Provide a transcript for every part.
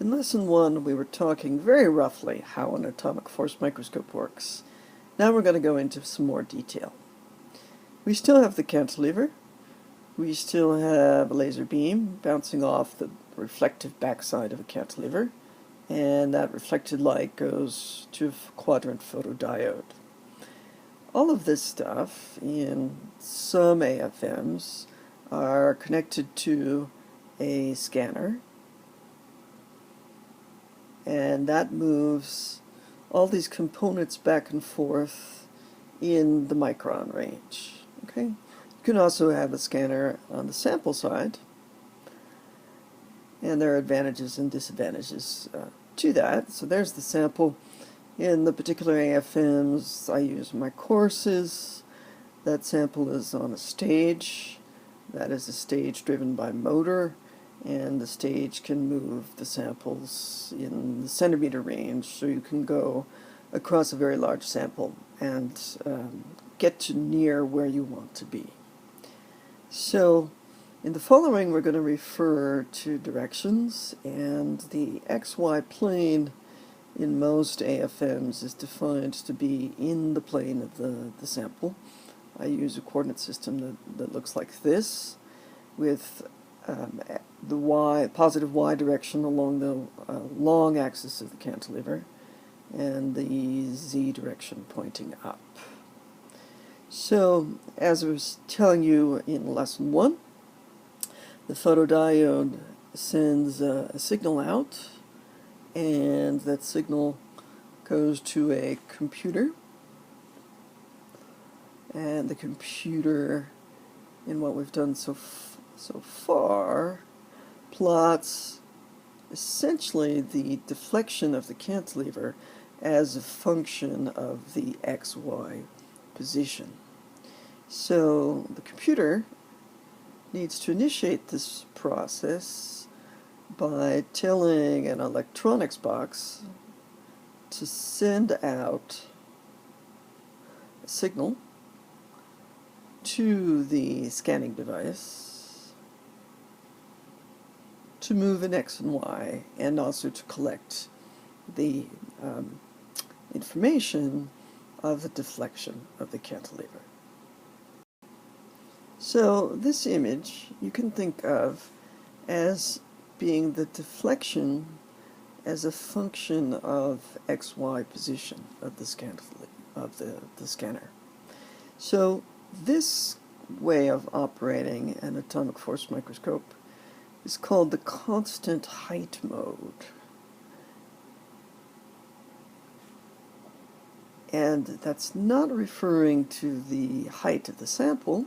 In Lesson 1, we were talking very roughly how an atomic force microscope works. Now we're going to go into some more detail. We still have the cantilever. We still have a laser beam bouncing off the reflective backside of a cantilever, and that reflected light goes to a quadrant photodiode. All of this stuff in some AFMs are connected to a scanner, and that moves all these components back and forth in the micron range. Okay? You can also have a scanner on the sample side, and there are advantages and disadvantages to that. So there's the sample. In the particular AFMs I use in my courses, that sample is on a stage. That is a stage driven by motor, and the stage can move the samples in the centimeter range, so you can go across a very large sample and get to near where you want to be. So in the following we're going to refer to directions, and the XY plane in most AFMs is defined to be in the plane of the sample. I use a coordinate system that looks like this, with the positive y direction along the long axis of the cantilever, and the z direction pointing up. So, as I was telling you in Lesson 1, the photodiode sends a signal out, and that signal goes to a computer, and the computer, in what we've done so far, plots essentially the deflection of the cantilever as a function of the XY position. So the computer needs to initiate this process by telling an electronics box to send out a signal to the scanning device to move an X and Y, and also to collect the information of the deflection of the cantilever. So this image you can think of as being the deflection as a function of XY position of the scanner. So this way of operating an atomic force microscope is called the constant height mode. And that's not referring to the height of the sample,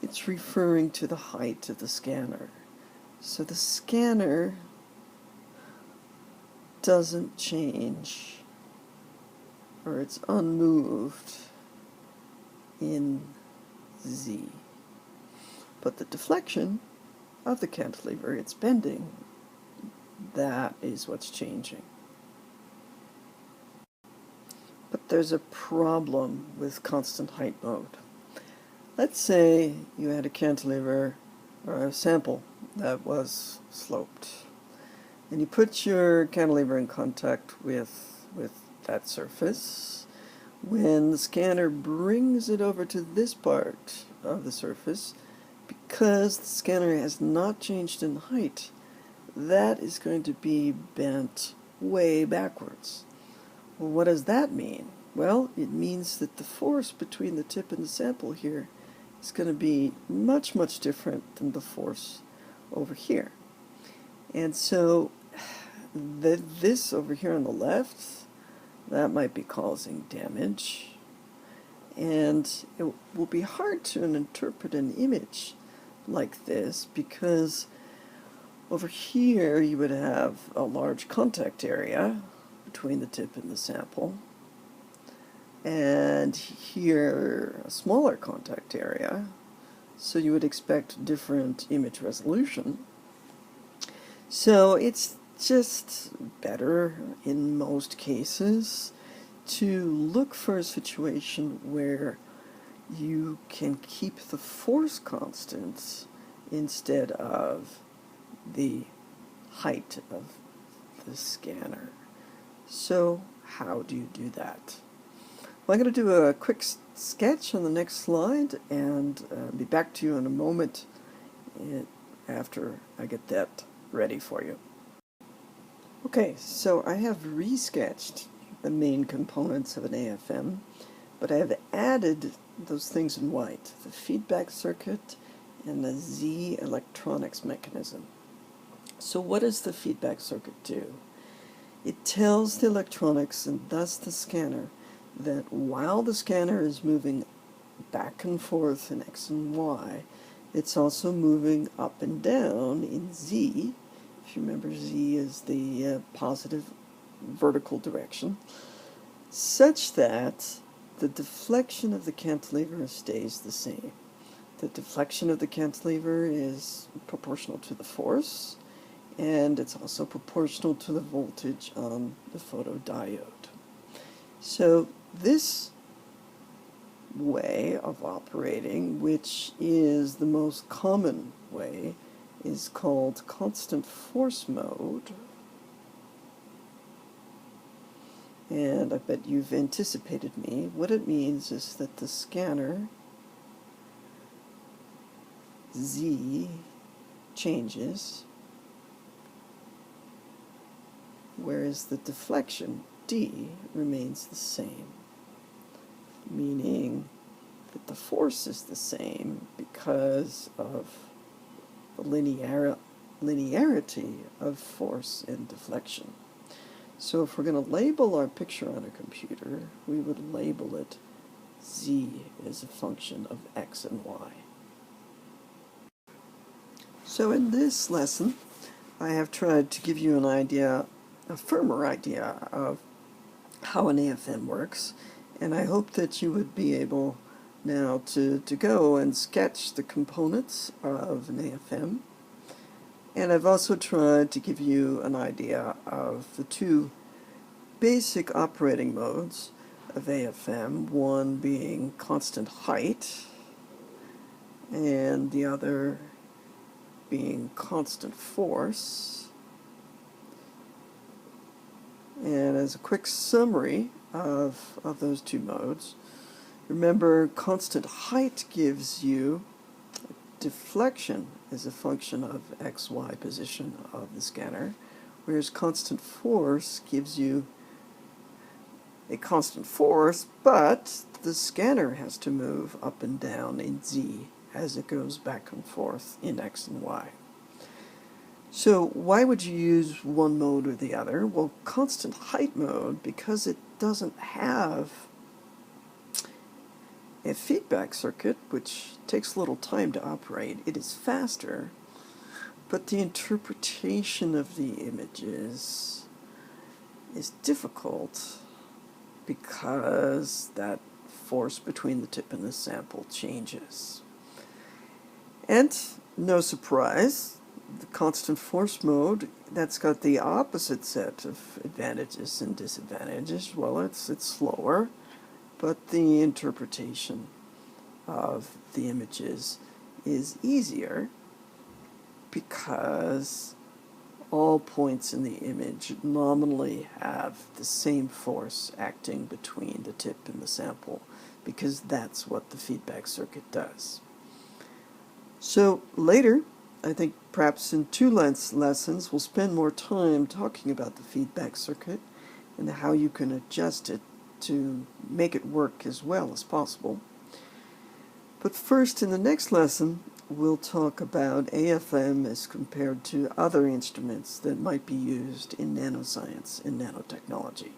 it's referring to the height of the scanner. So the scanner doesn't change, or it's unmoved in Z. But the deflection of the cantilever, its bending, that is what's changing. But there's a problem with constant height mode. Let's say you had a cantilever or a sample that was sloped, and you put your cantilever in contact with that surface. When the scanner brings it over to this part of the surface, because the scanner has not changed in height, that is going to be bent way backwards. Well, what does that mean? Well, it means that the force between the tip and the sample here is going to be much, much different than the force over here. And so this over here on the left, that might be causing damage. And it will be hard to interpret an image like this, because over here you would have a large contact area between the tip and the sample, and here a smaller contact area, so you would expect different image resolution. So it's just better in most cases to look for a situation where you can keep the force constant instead of the height of the scanner. So how do you do that? Well, I'm going to do a quick sketch on the next slide and be back to you in a moment after I get that ready for you. Okay, so I have resketched the main components of an AFM, but I have added those things in white, the feedback circuit and the Z electronics mechanism. So what does the feedback circuit do? It tells the electronics, and thus the scanner, that while the scanner is moving back and forth in X and Y, it's also moving up and down in Z. If you remember, Z is the positive vertical direction, such that the deflection of the cantilever stays the same. The deflection of the cantilever is proportional to the force, and it's also proportional to the voltage on the photodiode. So this way of operating, which is the most common way, is called constant force mode. And I bet you've anticipated me. What it means is that the scanner Z changes, whereas the deflection D remains the same, meaning that the force is the same because of the linearity of force and deflection. So if we're going to label our picture on a computer, we would label it Z as a function of X and Y. So in this lesson, I have tried to give you an idea, a firmer idea of how an AFM works, and I hope that you would be able now to go and sketch the components of an AFM. And I've also tried to give you an idea of the two basic operating modes of AFM, one being constant height and the other being constant force. And as a quick summary of those two modes, remember, constant height gives you deflection as a function of XY position of the scanner, whereas constant force gives you a constant force, but the scanner has to move up and down in Z as it goes back and forth in X and Y. So why would you use one mode or the other? Well, constant height mode, because it doesn't have a feedback circuit, which takes a little time to operate, it is faster, but the interpretation of the images is difficult because that force between the tip and the sample changes. And no surprise, the constant force mode, that's got the opposite set of advantages and disadvantages. Well, it's slower, but the interpretation of the images is easier because all points in the image nominally have the same force acting between the tip and the sample, because that's what the feedback circuit does. So later, I think perhaps in two lessons, we'll spend more time talking about the feedback circuit and how you can adjust it to make it work as well as possible. But first, in the next lesson, we'll talk about AFM as compared to other instruments that might be used in nanoscience and nanotechnology.